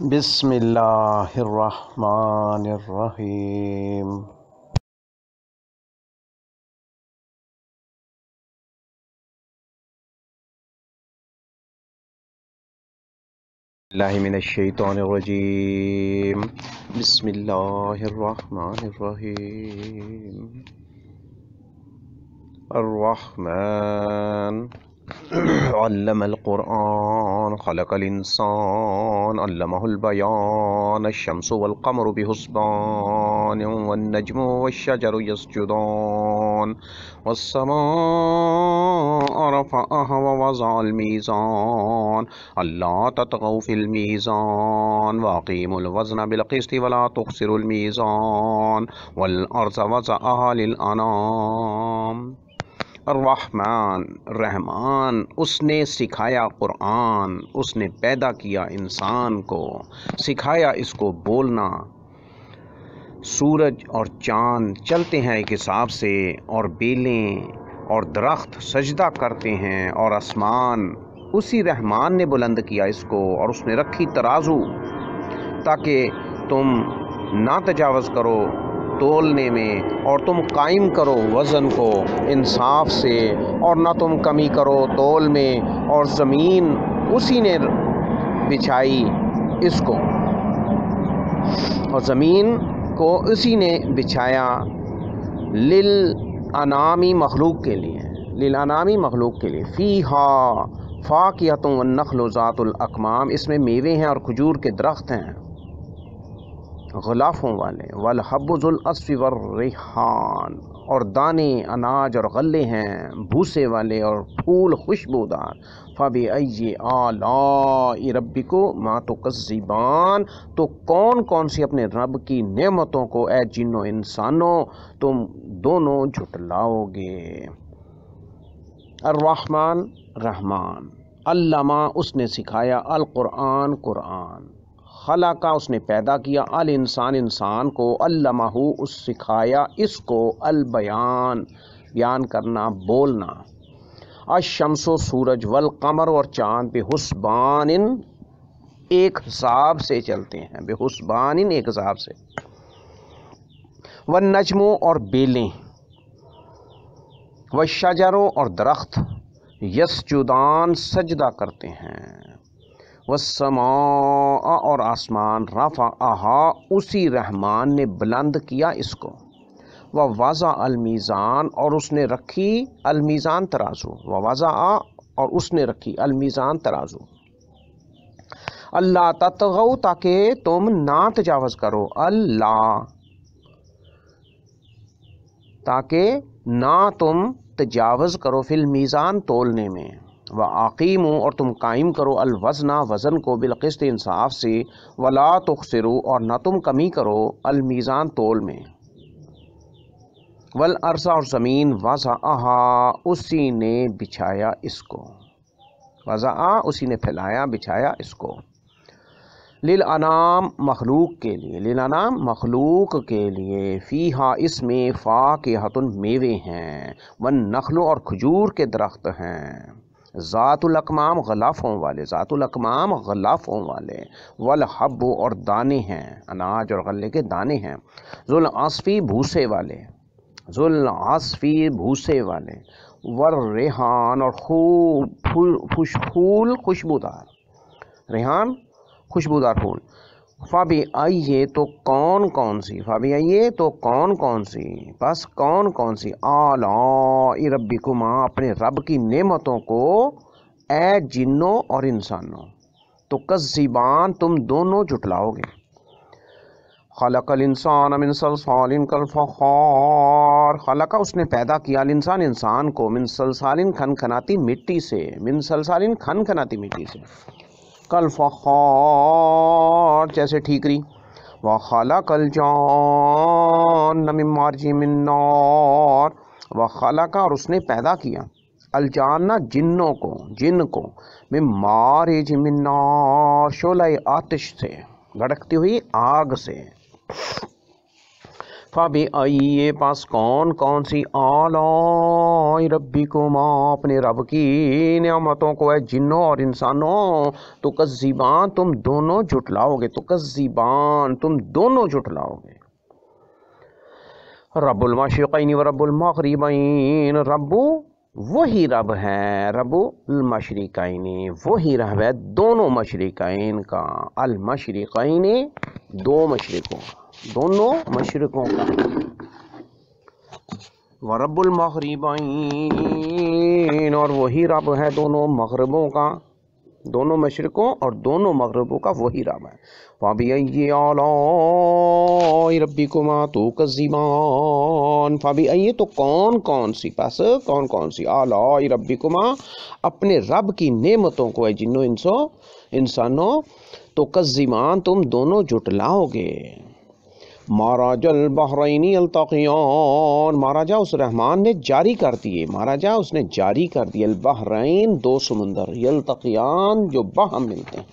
بسم اللہ الرحمن الرحیم۔ اللہ من الشیطان الرجیم۔ بسم اللہ الرحمن الرحیم۔ الرحمن علم القرآن خلق الانسان علمہ البیان الشمس والقمر بحسبان والنجم والشجر يسجدان والسماء رفعها ووضع الميزان الا تطغوا في الميزان واقيموا الوزن بالقسط ولا تخسروا الميزان والارض وضعها للانام۔ الرحمن رحمان، اس نے سکھایا قرآن، اس نے پیدا کیا انسان کو، سکھایا اس کو بولنا۔ سورج اور چاند چلتے ہیں ایک حساب سے، اور بیلیں اور درخت سجدہ کرتے ہیں، اور آسمان اسی رحمان نے بلند کیا اس کو، اور اس نے رکھی ترازو تاکہ تم نہ تجاوز کرو تولنے میں، اور تم قائم کرو وزن کو انصاف سے، اور نہ تم کمی کرو تول میں۔ اور زمین اسی نے بچھائی اس کو، اور زمین کو اسی نے بچھایا للانامی مخلوق کے لیے، للانامی مخلوق کے لیے۔ فیہا فاکہۃ والنخل ذات الاکمام، اس میں میوے ہیں اور کھجور کے درخت ہیں غلافوں والے۔ والحب ذو العصف والریحان، اور دانے اناج اور غلے ہیں بھوسے والے، اور پھول خوشبودار۔ فبأي آلاء ربكما تكذبان، تو کون کون سی اپنے رب کی نعمتوں کو اے جنوں انسانوں تم دونوں جھٹلاؤ گے۔ الرحمن رحمان، علامہ اس نے سکھایا، القرآن قرآن، خلقہ اس نے پیدا کیا، الانسان انسان کو، علمہ اس سکھایا اس کو، البیان بیان کرنا بولنا۔ الشمس سورج، والقمر اور چاند، بحسبان ایک حساب سے چلتے ہیں، بحسبان ایک حساب سے۔ والنجم اور بیلیں، والشجر اور درخت، یسجدان سجدہ کرتے ہیں۔ والسماء اور آسمان، رفعہا اسی رحمان نے بلند کیا اس کو، ووضع المیزان اور اس نے رکھی المیزان ترازو، ووضع اور اس نے رکھی المیزان ترازو، اللہ تطغوا تاکہ تم نہ تجاوز کرو، اللہ تاکہ نہ تم تجاوز کرو، فی المیزان تولنے میں، وَأَقِیمُوا اور تم قائم کرو، الوزن وزن کو، بالقسط انصاف سے، وَلَا تُخْسِرُوا اور نہ تم کمی کرو، المیزان تول میں۔ وَالْأَرْضَ اور زمین، وَضَعَهَا اسی نے بچھایا اس کو، وضع اسی نے پھیلایا بچھایا اس کو، للانام مخلوق کے لیے، للانام مخلوق کے لیے، فیہا اس میں فاکہۃ میوے ہیں، والنخل اور کھجور کے درخت ہیں، ذات الاکمام غلافوں والے، ذات الاکمام غلافوں والے، والحب اور دانے ہیں اناج اور غلے کے دانے ہیں، ذو العصف بھوسے والے، ذو العصف بھوسے والے، والریحان اور پھول خوشبودار، ریحان خوشبودار پھول۔ فبأي تو کون کون سی، فبأي تو کون کون سی، بس کون کون سی، آلاء ربکما اپنے رب کی نعمتوں کو اے جنوں اور انسانوں، تو کذبان تم دونوں جھٹلاؤ گے۔ خلق الانسان من صلصال کالفخار، خلق اس نے پیدا کیا الانسان انسان کو، من صلصال کھنکھناتی مٹی سے، من صلصال کھنکھناتی مٹی سے، کالفخار جیسے ٹھیکری، وخلق الجان من مارج من نار، وخلق اور اس نے پیدا کیا الجان جنوں کو، جن کو، من مارج من نار شعلہ آتش سے، بھڑکتی ہوئی آگ سے، فَبِأَيِّ پس کون کون سی آلاء ربکما اپنے رب کی نعمتوں کو ہے جنوں اور انسانوں تکذبان تم دونوں جھٹلاؤ گے، تکذبان تم دونوں جھٹلاؤ گے۔ رب المشرقین و رب المغربین، رب وہی رب ہے، رب المشرقین وہی رب ہے دونوں مشرقین کا، المشرقین دو مشرقوں کا، دونوں مشرقوں کا، ورب المغربین اور وہی رب ہے دونوں مغربوں کا، دونوں مشرقوں اور دونوں مغربوں کا وہی رب ہے۔ فَبِأَيِّ آلَاءِ رَبِّكُمَا تُكَذِّبَانِ، فَبِأَيِّ تو کون کون سی، پس کون کون سی، آلَاءِ رَبِّكُمَا اپنے رب کی نعمتوں کو ہے جنوں انسانوں تُكَذِّبَانِ تم دونوں جھٹلاؤ گے۔ مَرَجَ الْبَحْرَيْنِ يَلْتَقِيَانِ، ماراجا اس رحمان نے جاری کر دیے، ماراجا اس نے جاری کر دیے، البحرین دو سمندر، یلتقیان جو باہم ملتے ہیں،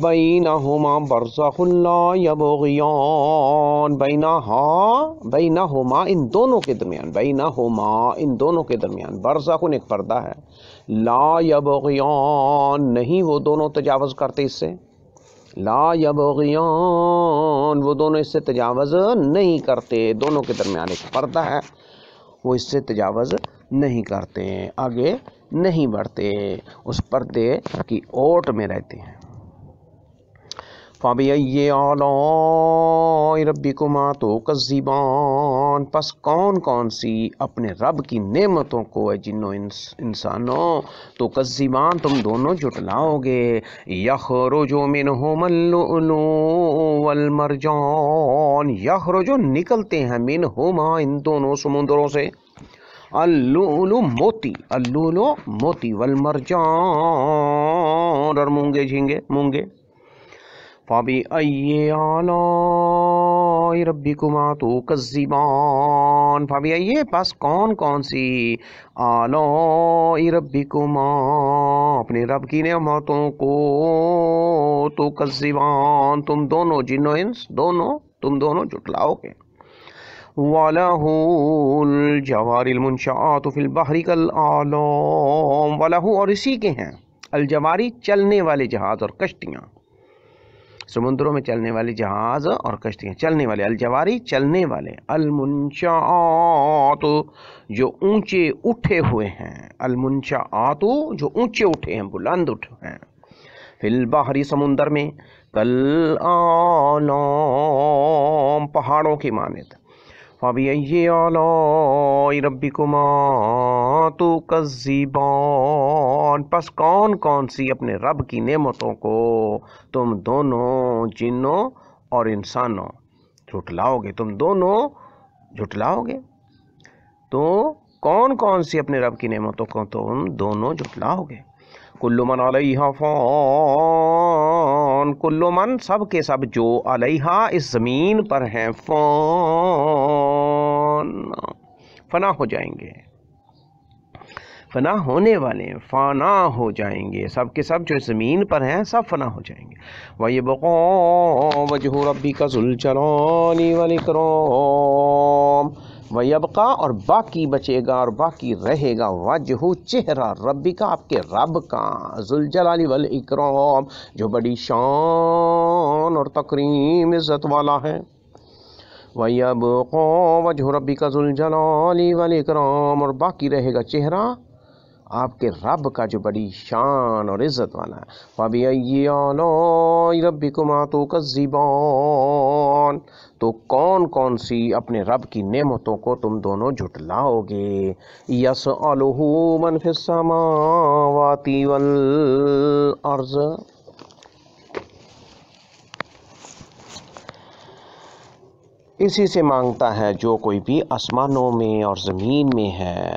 بینہما برزخ لا یبغیان، بینہما ان دونوں کے درمیان، بینہما ان دونوں کے درمیان، برزخ ایک پردہ ہے، لا یبغیان نہیں وہ دونوں تجاوز کرتے اس سے، لا یبغیان وہ دونوں اس سے تجاوز نہیں کرتے، دونوں کے درمیان ایک پردہ ہے، وہ اس سے تجاوز نہیں کرتے، آگے نہیں بڑھتے، اس پردے کی اوٹ میں رہتے ہیں۔ فَبِأَيِّ آلَاءِ رَبِّكُمَا تُكَذِّبَانِ پس کون کون سی اپنے رب کی نعمتوں کو ہے جنوں انسانوں تُكَذِّبَانِ تم دونوں جھٹلاؤ گے۔ يَخْرُجُ مِنْهُمَا اللُّؤْلُؤُ وَالْمَرْجَانُ، يَخْرُجُ نکلتے ہیں مِنْهُمَا ان دونوں سمندروں سے، اللُّؤْلُؤ موتی، اللُّؤْلُؤ موتی، والمرجان اور مونگے جھینگے مونگے۔ فَبِأَيِّ آلَاءِ رَبِّكُمَا تُكَذِّبَانِ فَبِأَيِّ پس کون کون سی آلَاءِ رَبِّكُمَا اپنے رب کی نعمتوں کو تُكَذِّبَانِ تم دونوں جنوں انس دونوں تم دونوں جھٹلاؤ گے۔ وَلَهُ الْجَوَارِ الْمُنشَآتُ فِي الْبَحْرِ كَالْأَعْلَامِ، وَلَهُ اور اسی کے ہیں الجواری چلنے والے جہاز اور کشتیاں، سمندروں میں چلنے والے جہاز اور کشتیاں، چلنے والے، الجواری چلنے والے، المنشآت جو اونچے اٹھے ہوئے ہیں، المنشآت جو اونچے اٹھے ہیں بلند اٹھے ہیں، فی البحر سمندر میں، کالآلام پہاڑوں کی مانند۔ فَبِأَيِّ آلَاءِ رَبِّكُمَا تُكَذِّبَانِ پس کون کون سی اپنے رب کی نعمتوں کو تم دونوں جنوں اور انسانوں جھٹلاؤ گے، تم دونوں جھٹلاؤ گے، تو کون کون سی اپنے رب کی نعمتوں کو تم دونوں جھٹلاؤ گے۔ کل من علیہا فان، کل من سب کے سب جو علیہا اس زمین پر ہیں، فان فنا ہو جائیں گے، فنا ہونے والے ہیں، فانا ہو جائیں گے، سب کے سب جو اس زمین پر ہیں سب فنا ہو جائیں گے۔ وَيَبْقَى وَجْهُ رَبِّكَ ذُو الْجَلَالِ وَالْإِكْرَامِ، وَيَبْقَى اور باقی بچے گا اور باقی رہے گا، وجہ چہرہ ربی کا آپ کے رب کا، ذو الجلال والاکرام جو بڑی شان اور تکریم عزت والا ہے۔ وَيَبْقَى وَجْهُ رَبِّكَ ذُو الْجَلَالِ وَالْإِكْرَامِ اور باقی رہے گا چہرہ آپ کے رب کا جو بڑی شان اور عزت والا ہے۔ فَبِأَيِّ آلَاءِ رَبِّكُمَا تُكَذِّبَانِ تو کون کون سی اپنے رب کی نعمتوں کو تم دونوں جھٹلاؤ گے۔ يَسْأَلُهُ مَنْ فِي السَّمَاوَاتِ وَالْأَرْضِ، اسی سے مانگتا ہے جو کوئی بھی آسمانوں میں اور زمین میں ہے،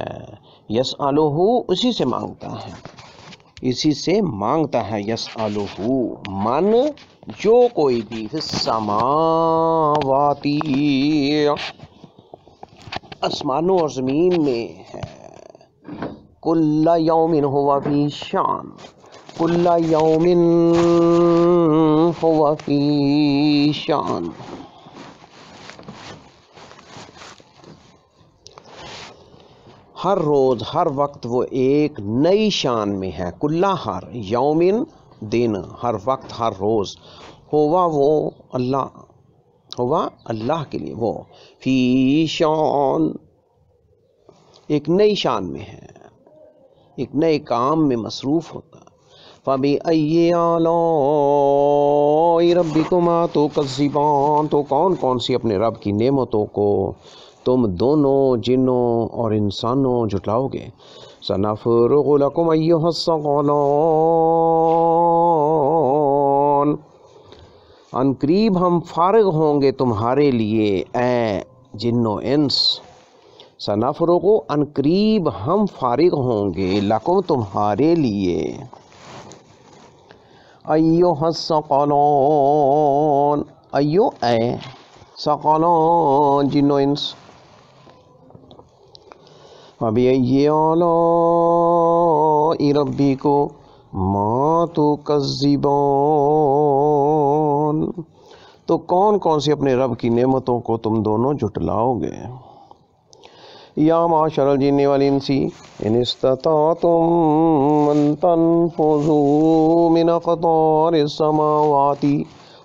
یسألہ اسی سے مانگتا ہے، اسی سے مانگتا ہے، یسألہ من جو کوئی بھی، فی السماواتی آسمانوں اور زمین میں ہے، کل یوم ہوا فی شان، کل یوم ہوا فی شان، ہر روز ہر وقت وہ ایک نئی شان میں ہے. کلّا ہر یومن دن، ہر وقت ہر روز. ہوا وہ اللہ، ہوا اللہ کے لیے، وہ فی شان ایک نئی شان میں ہے، ایک نئے کام میں مصروف ہوتا. فَبِأَيِّ آلَاءِ رَبِّكُمَا تُكَذِّبَانِ، تو کون کون سی اپنے رب کی نعمتوں کو تم دونوں جنوں اور انسانوں جھٹلاؤ گے. سَنَفْرُغُ لَكُمْ أَيُّهَا الثَّقَلَانِ، ان قریب ہم فارغ ہوں گے تمہارے لیے اے جن و انس. سنفرغ ان قریب ہم فارغ ہوں گے لکم تمہارے لیے ایوہ الثقلان، ایو اے ثقلان جن و انس. فبأي آلاء ربكما تكذبان، تو کون کون سی اپنے رب کی نعمتوں کو تم دونوں جھٹلاؤ گے. یا معاشر الجن والانس ان استطعتم ان تنفذوا من اقطار السماوات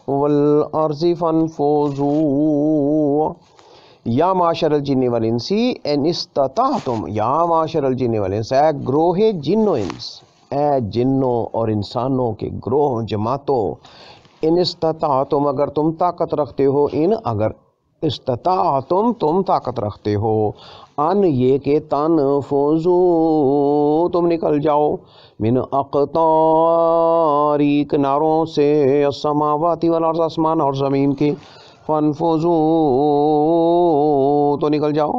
والارض فانفذوا. یا معاشر الجن والانس ان استطعتم، یا معاشر الجن والانس اے گروہ جن و انس، اے جنوں اور انسانوں کے گروہ جماعتوں. ان استطعتم اگر تم طاقت رکھتے ہو، ان اگر استطاعتم تم طاقت رکھتے ہو، ان یہ کہ تنفذوا تم نکل جاؤ، من اقطاری کناروں سے، السماوات والارض آسمان اور زمین کے، فانفذوا تو نکل جاؤ.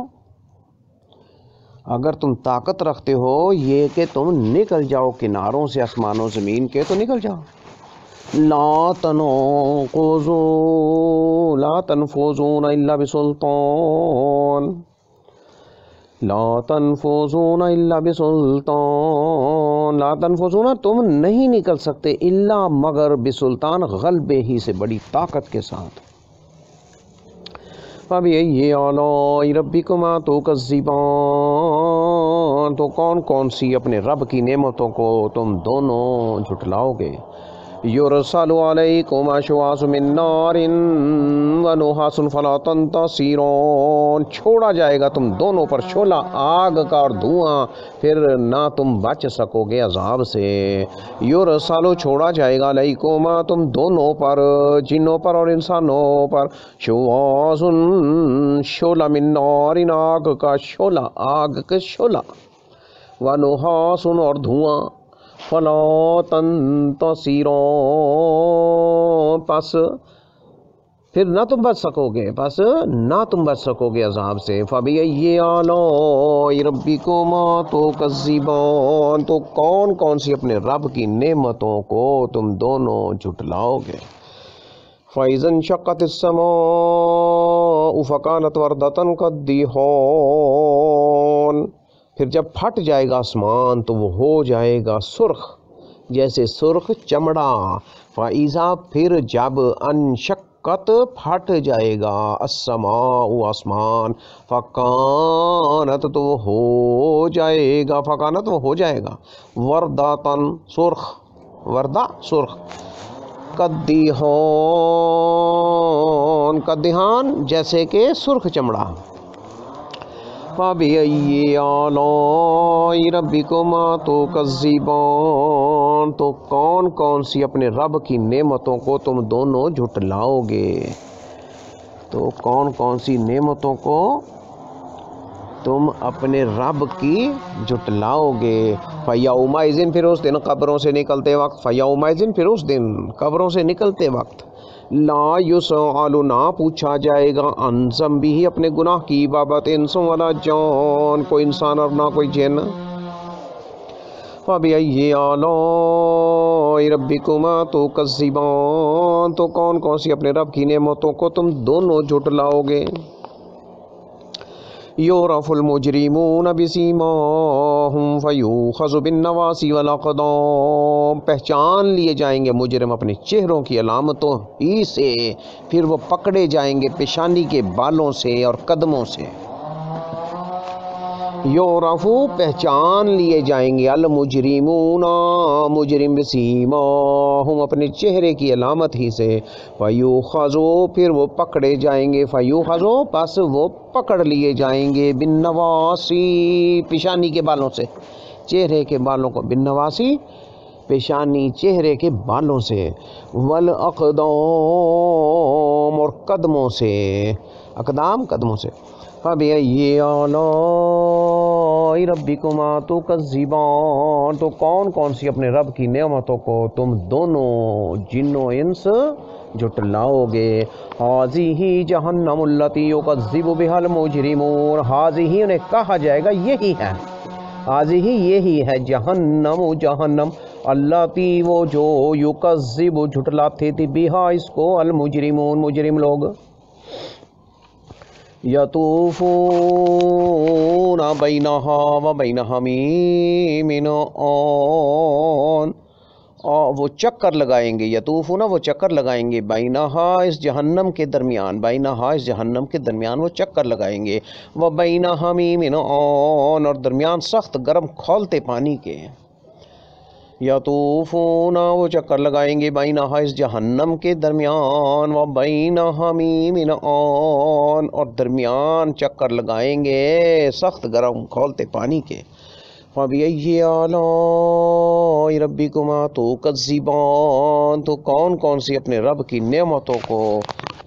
اگر تم طاقت رکھتے ہو یہ کہ تم نکل جاؤ کناروں سے آسمان و زمین کے تو نکل جاؤ. لا تنقضوا لا تنفذون الا بسلطان، لا تنفذون الا بسلطان، لا تنفذون تم نہیں نکل سکتے الا مگر بسلطان غلبے ہی سے، بڑی طاقت کے ساتھ. فَبِأَيِّ آلَاءِ رَبِّكُمَا تُكَذِّبَانِ، تو کون کون سی اپنے رب کی نعمتوں کو تم دونوں جھٹلاؤ گے. یرسل علیکم شواظ من نار ونحاس فلا تنتصرون، چھوڑا جائے گا تم دونوں پر شعلہ آگ کا اور دھواں، پھر نہ تم بچ سکو گے عذاب سے. یرسل چھوڑا جائے گا علیکم تم دونوں پر، جنوں پر اور انسانوں پر، شواظ شعلہ من نار آگ کا شعلہ، آگ کا شعلہ، ونحاس اور دھواں، فلا تنتصرون پس پھر نہ تم بچ سکو گے، پس نہ تم بچ سکو گے عذاب سے. فَبِأَيِّ آلَاءِ رَبِّكُمَا تُكَذِّبَانِ، تو کون کون سی اپنے رب کی نعمتوں کو تم دونوں جھٹلاؤ گے. فَإِذَا انشَقَّتِ السَّمَاءُ فَكَانَتْ وَرْدَةً كَالدِّهَانِ، پھر جب پھٹ جائے گا آسمان تو وہ ہو جائے گا سرخ جیسے سرخ چمڑا. فَإِذَا پھر جب انشقت پھٹ جائے گا السماء آسمان، فَكَانَتْ تو وہ ہو جائے گا، فَكَانَتْ وہ ہو جائے گا وَرْدَةً سرخ، وردہ سرخ، کالدِّہان کالدِّہان جیسے کہ سرخ چمڑا. فَبِأَيِّ آلَاءِ رَبِّكُمَا تُكَذِّبَانِ، تو کون کون سی اپنے رب کی نعمتوں کو تم دونوں جھٹلاؤ گے. تو کون کون سی نعمتوں کو تم اپنے رب کی جھٹلاؤ گے. فَيَوْمَئِذٍ پھر اس دن قبروں سے نکلتے وقت، فَيَوْمَئِذٍ پھر اس دن قبروں سے نکلتے وقت، لا یسأل نہ پوچھا جائے گا عن ذنبہ اپنے گناہ کی بابت، انس ولا جان کوئی انسان اور نہ کوئی جن. فَبِأَيِّ آلَاءِ رَبِّكُمَا تُكَذِّبَانِ، تو کون کون سی اپنے رب کی نعمتوں کو تم دونوں جھٹلاؤ گے. یعرف المجرمون بسیماہم فیؤخذ بالنواصی والاقدام، پہچان لیے جائیں گے مجرم اپنے چہروں کی علامتوں ہی سے، پھر وہ پکڑے جائیں گے پیشانی کے بالوں سے اور قدموں سے. یعرفو پہچان لیے جائیں گے، المجرمون مجرم بسیماہم اپنے چہرے کی علامت ہی سے، فیوخذو پھر وہ پکڑے جائیں گے، فیوخذو پس وہ پکڑ لیے جائیں گے، بالنواسی پیشانی کے بالوں سے، چہرے کے بالوں کو، بالنواسی پیشانی چہرے کے بالوں سے، والاقدام اور قدموں سے، اقدام قدموں سے، فَبِأَيِّ آلَاءِ رَبِّكُمَا تُكَذِّبَانِ تو کون کون سی اپنے رب کی نعمتوں کو تم دونوں جن و انس جھٹلاؤ گے، حاذِہِ جہنم التی یکذب بہا المجرمون، حاذِہِ انہیں کہا جائے گا یہی ہے، حاذِہِ یہی ہے جہنم جہنم، التی وہ جو یکذب جھٹلاتے تھے بہا اس کو المجرمون مجرم لوگ، یطوفون بینہا و بین حمیم آن، وہ چکر لگائیں گے، یطوفون وہ چکر لگائیں گے، بینہا اس جہنم کے درمیان، بینہا اس جہنم کے درمیان وہ چکر لگائیں گے، و بین حمیم آن اور درمیان سخت گرم کھولتے پانی کے، یطوفون وہ چکر لگائیں گے بینہا اس جہنم کے درمیان، و بین حمیم آن اور درمیان چکر لگائیں گے سخت گرم کھولتے پانی کے، فَبِأَيِّ آلَاءِ رَبِّكُمَا تُكَذِّبَانِ تو کون کون سی اپنے رب کی نعمتوں کو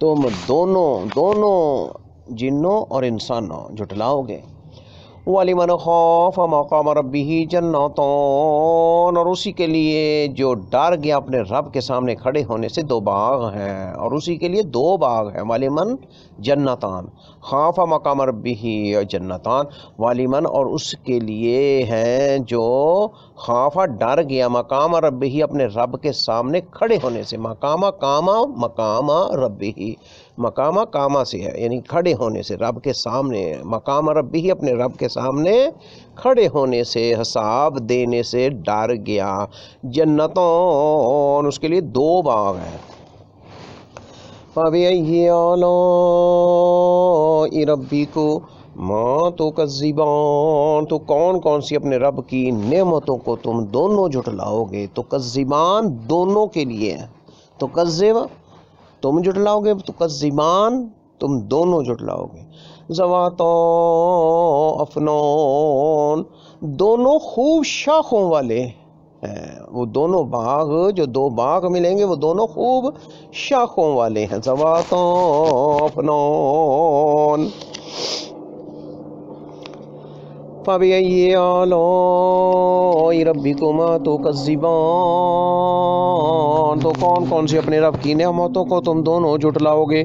تم دونوں جنوں اور انسانوں جھٹلاؤ گے، وَلِمَنْ خَافَ مَقَامَ رَبِّهِ جَنَّتَانِ اور اسی کے لیے جو ڈر گیا اپنے رب کے سامنے کھڑے ہونے سے دو باغ ہیں، اور اسی کے لیے دو باغ ہیں، وَلِمَنْ جنتان، خاف مقام ربہ جنتان، وَلِمَنْ اور اس کے لیے ہیں جو خافا ڈر گیا مقام ربہ اپنے رب کے سامنے کھڑے ہونے سے، مقامہ کاما مقامہ ربہ، مقامہ کاما سے ہے یعنی کھڑے ہونے سے، رب کے سامنے، مقام ربہ اپنے رب کے سامنے کھڑے ہونے سے، حساب دینے سے ڈر گیا، جنتوں اس کے لیے دو باغ ہیں، فَبِأَيِّ آلَاءِ رَبِّكُمَا تُكَذِّبَانِ تو کون کون سی اپنے رب کی نعمتوں کو تم دونوں جھٹلاؤ گے، تُكَذِّبَانِ دونوں کے لیے ہے، تُكَذِّب تم جھٹلاؤ گے، تُكَذِّبَانِ تم دونوں جھٹلاؤ گے، ذَوَاتَا أَفْنَانٍ دونوں خوب شاخوں والے ہیں، وہ دونوں باغ جو دو باغ ملیں گے وہ دونوں خوب شاخوں والے ہیں، ذَوَاتَا أَفْنَانٍ فَبِأَيِّ آلَاءِ رَبِّكُمَا تُكَذِّبَانِ تو کون کون سی اپنے رب کی نعمتوں کو تم دونوں جھٹلاؤ گے،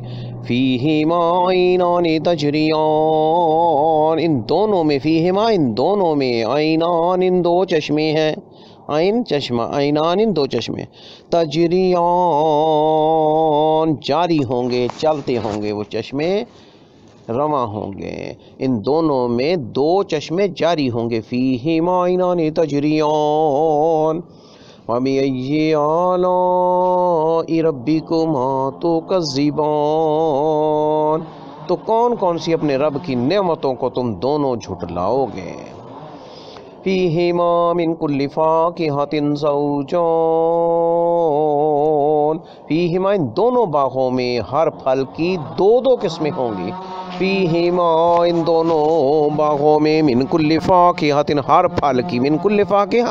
فِيهِمَا عَيْنَانِ تَجْرِيَانِ ان دونوں میں، فِيهِمَا ان دونوں میں، عَيْنَانِ ان دو چشمے ہیں، عین چشمہ، عینان ان دو چشمے، تجریان جاری ہوں گے، چلتے ہوں گے وہ چشمے، رواں ہوں گے، ان دونوں میں دو چشمے جاری ہوں گے، فیہما عینان تجریان، وَبِأَيِّ آلَاءِ رَبِّكُمَا تُكَذِّبَانِ تو کون کون سی اپنے رب کی نعمتوں کو تم دونوں جھٹلاؤ گے، فیہما من کل فاکہۃ زوجان فیہما ان دونوں باغوں میں ہر پھل کی دو دو قسمیں ہوں گی، فیہما ان دونوں باغوں میں من کل فاکہۃ ہر پھل کی، من کل فاکہہ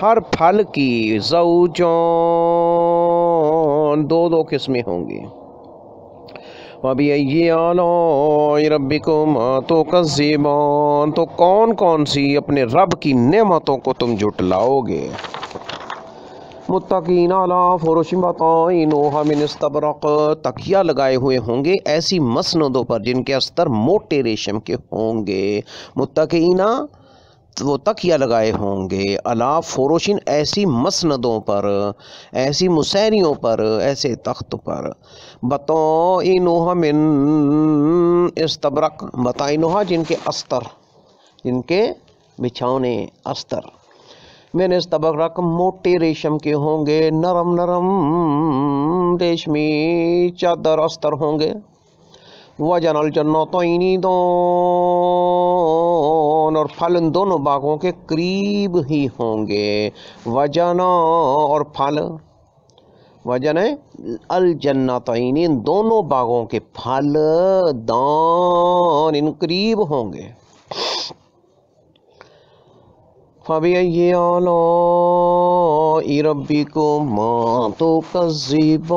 ہر پھل کی، زوجان دو دو قسمیں ہوں گی، وَبِأَيِّ آلَاءِ رَبِّكُمَا تُكَذِّبَانِ تو کون کون سی اپنے رب کی نعمتوں کو تم جھٹلاؤ گے، متقین علی فرش بطائنها من استبرق تکیہ لگائے ہوئے ہوں گے ایسی مسندوں پر جن کے استر موٹے ریشم کے ہوں گے، متقین وہ تکیہ لگائے ہوں گے، علی فروشن ایسی مسندوں پر، ایسی مسیریوں پر، ایسے تخت پر، بطائنها من استبرق بطائنها جن کے استر، جن کے بچھونے استر، من استبرق موٹے ریشم کے ہوں گے، نرم نرم ریشمی چادر استر ہوں گے، وَجَنَى الْجَنَّتَيْنِ دَانٍ اور پھل ان دونوں باغوں کے قریب ہی ہوں گے. وجنا اور پھل، وجن الجنتین ان دونوں باغوں کے پھل دان ان قریب ہوں گے. فَبِأَيِّ آلَاءِ رَبِّكُمَا تُكَذِّبَانِ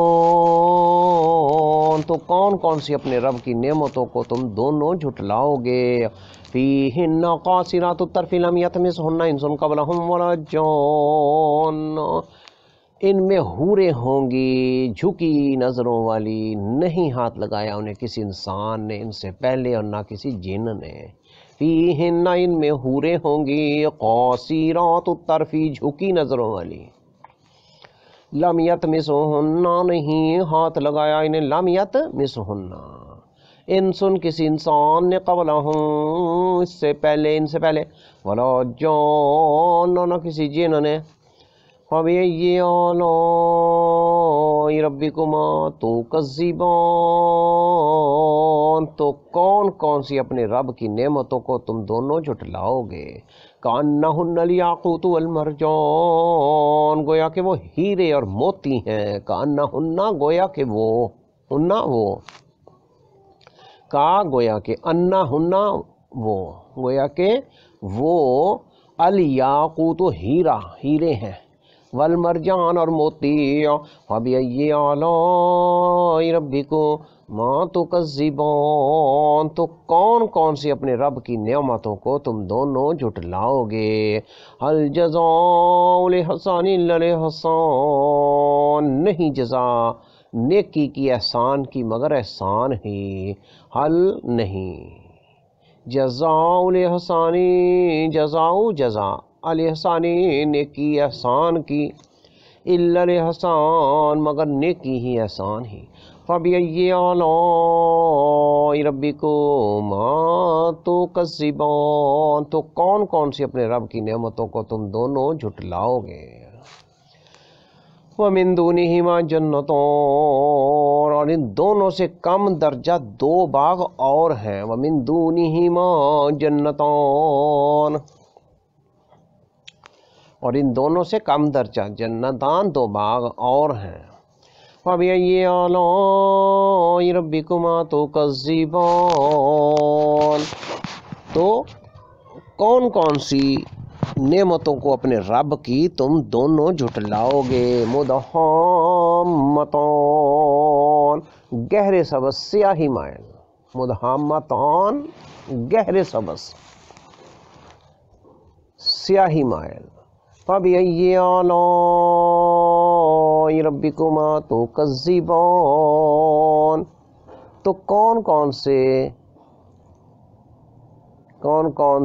تو کون کون سی اپنے رب کی نعمتوں کو تم دونوں جھٹلاؤ گے. فِيهِنَّ قَاصِرَاتُ الطَّرْفِ لَمْ يَطْمِثْهُنَّ إِنسٌ قَبْلَهُمْ وَلَا جَانٌّ ان میں حوریں ہوں گی جھکی نظروں والی، نہیں ہاتھ لگایا انہیں کسی انسان نے ان سے پہلے اور نہ کسی جن نے. فیہن ان میں حوریں ہوں گی قاصرات الطرف جھکی نظروں والی. لم یطمثہن نہیں ہاتھ لگایا انہیں، لم یطمثہن انسن کسی انسان نے قبلہم اس سے پہلے، ان سے پہلے، ولا جان نہ کسی جن نے. فَبِأَيِّ آلَاءِ رَبِّكُمَا تُكَذِّبَانِ تو کون کون سی اپنے رب کی نعمتوں کو تم دونوں جھٹلاؤ گے. كَأَنَّهُنَّ الْيَاقُوتُ وَالْمَرْجَانُ گویا کہ وہ ہیرے اور موتی ہیں. كَأَنَّهُنَّ گویا کہ وہ، ہنہ وہ، کا گویا کہ انہن وہ، گویا کہ وہ الیاقوت ہیرا، ہیرے ہیں، والمرجان اور موتی. فَبِأَيِّ آلَاءِ رَبِّكُمَا تُكَذِّبَانِ تو کون کون سی اپنے رب کی نعمتوں کو تم دونوں جھٹلاؤ گے. هَلْ جَزَاءُ الْإِحْسَانِ إِلَّا الْإِحْسَانُ نہیں جزا نیکی کی احسان کی مگر احسان ہی. حل نہیں جزاء الإحسان جزاء جزا الإحسان نیکی احسان کی، الا الإحسان مگر نیکی ہی احسان ہی. فَبِأَيِّ آلَاءِ رَبِّكُمَا تُكَذِّبَانِ تو کون کون سی اپنے رب کی نعمتوں کو تم دونوں جھٹلاؤ گے. وَمِن دُونِهِمَا جَنَّتَانِ اور ان دونوں سے کم درجہ دو باغ اور ہیں. وَمِن دُونِهِمَا جَنَّتَانِ اور ان دونوں سے کم درجہ جنتان دو باغ اور ہیں. فَبِأَيِّ آلَاءِ رَبِّكُمَا تُكَذِّبَانِ تو کون کون سی نعمتوں کو اپنے رب کی تم دونوں جھٹلاؤ گے. مدہامتان گہرے سبز سیاہی مائل، مدہامتان گہرے سبز سیاہی مائل. فَبِأَيِّ آلَاءِ رَبِّكُمَا تُكَذِّبَانِ تو کون کون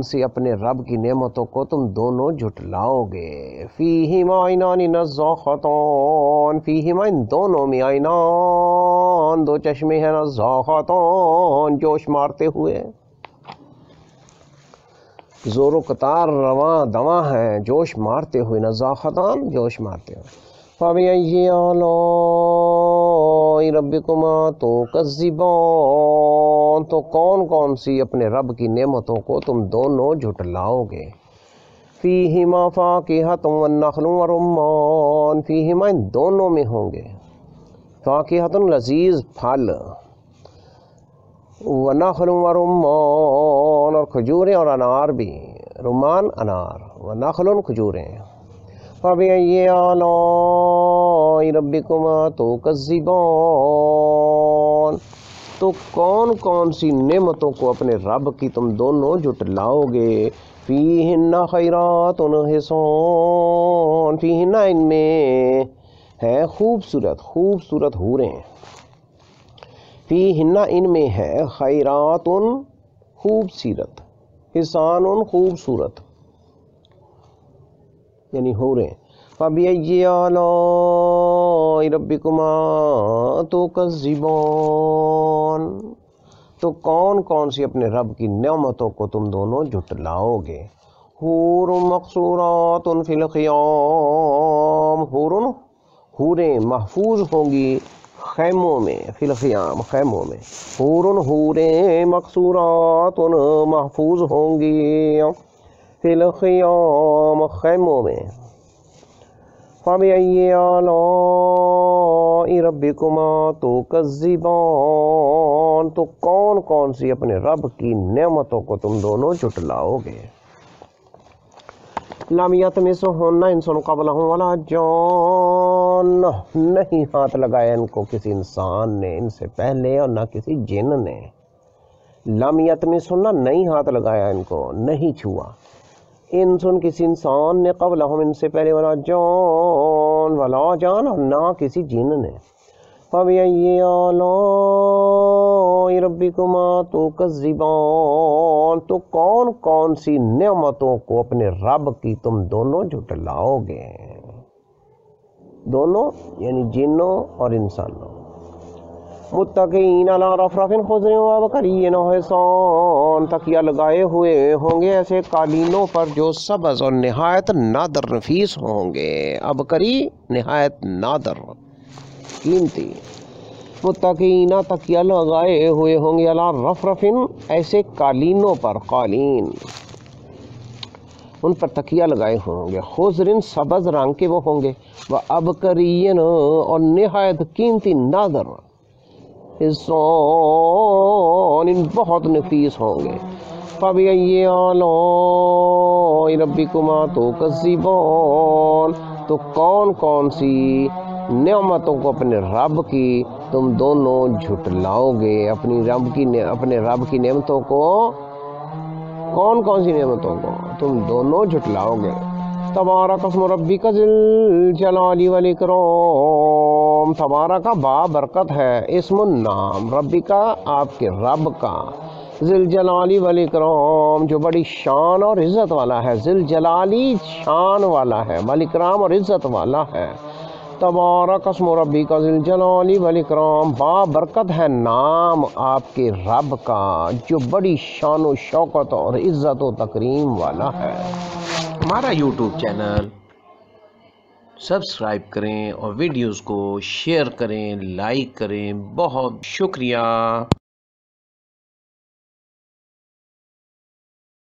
سی اپنے رب کی نعمتوں کو تم دونوں جھٹلاؤ گے. فِيهِمَا عَيْنَانِ نَضَّاخَتَانِ فِيهِمَا ان دونوں میں عینان دو چشمے ہیں، نضاخَتان جوش مارتے ہوئے، زور و قطار رواں دواں ہیں، جوش مارتے ہوئے، نضاخَتان جوش مارتے ہوئے. فَبِأَيِّ آلَاءِ رَبِّكُمَا تُكَذِّبَانِ تو کون کون سی اپنے رب کی نعمتوں کو تم دونوں جھٹلاؤ گے. فِيهِمَا فَاكِهَةٌ وَالنَّخْلُ وَالرُّمَّانُ فِيهِمَا ان دونوں میں ہوں گے فَاكِهَةٌ لذیذ پھل، وَنَخْلُ وَرُمَّانُ اور کھجوریں اور انار بھی، رمان انار، وَنَخْلٌ کھجوریں. فَبِأَيِّ آلَاءِ رَبِّكُمَا تُكَذِّبَانِ تو کون کون سی نعمتوں کو اپنے رب کی تم دونوں جھٹلاؤ گے. فِيهِنَّ خَيْرَاتٌ حِسَانٌ فِيهِنَّ ان میں ہے خوبصورت حوریں. فِيهِنَّ ان میں ہے خیرات خوبصورت، حسان خوبصورت یعنی حوریں. فَبِأَيِّ آلَاءِ رَبِّكُمَا تُكَذِّبَانِ تو کون کون سی اپنے رب کی نعمتوں کو تم دونوں جھٹلاؤ گے. حور مقصورات فی الخیام حوریں محفوظ ہوں گی خیموں میں، فی الخیام خیموں میں، حورن حوریں مقصورات محفوظ ہوں گی، فی الخیام خیموں میں، فَبِأَيِّ آلَاءِ رَبِّكُمَا تُكَذِّبَانِ، تو کون کون سی اپنے رب کی نعمتوں کو تم دونوں جھٹلاؤ گے۔ لَمْ يَطْمِثْهُنَّ إِنسٌ قَبْلَهُمْ وَلَا جَانٌّ، نہیں ہاتھ لگایا ان کو کسی انسان نے ان سے پہلے اور نہ کسی جن نے۔ لَمْ يَطْمِثْهُنَّ نہیں ہاتھ لگایا ان کو، نہیں چھوا، انسن کسی انسان نے، قبلہم ان سے پہلے، ولا جان اور نہ کسی جن نے۔ فَبِأَيِّ آلَاءِ رَبِّكُمَا تُكَذِّبَانِ، تو کون کون سی نعمتوں کو اپنے رب کی تم دونوں جھٹلاؤ گے، دونوں یعنی جنوں اور انسانوں۔ متقین علی رفرف خضر وعبقری حسان، تکیہ لگائے ہوئے ہوں گے ایسے قالینوں پر جو سبز اور نہایت نادر نفیس ہوں گے، عبقری نہایت نادر قیمتی۔ متقین تکیہ لگائے ہوئے ہوں گے علی رفرف ایسے قالینوں پر، قالین ان پر تکیہ لگائے ہوں گے، خضر سبز رنگ کے وہ ہوں گے، وعبقری اور نہایت قیمتی نادر، حسان بہت نفیس ہوں گے۔ فَبِأَيِّ آلَاءِ رَبِّكُمَا تُكَذِّبَانِ، تو کون کون سی نعمتوں کو اپنے رب کی تم دونوں جھٹلاؤ گے، اپنے رب کی نعمتوں کو، کون کون سی نعمتوں کو تم دونوں جھٹلاؤ گے۔ تبارک اسم ربک ذی الجلال والاکرام، تبارک با برکت ہے، اسم النام، ربی کا آپ کے رب کا، ذی الجلال والاکرام جو بڑی شان اور عزت والا ہے، ذی الجلالی شان والا ہے، والاکرام اور عزت والا ہے۔ تبارک اسم ربک ذی الجلال والاکرام، با برکت ہے نام آپ کے رب کا جو بڑی شان و شوکت اور عزت و تکریم والا ہے۔ ہمارا یوٹیوب چینل سبسکرائب کریں اور ویڈیوز کو شیئر کریں، لائک کریں۔ بہت شکریہ۔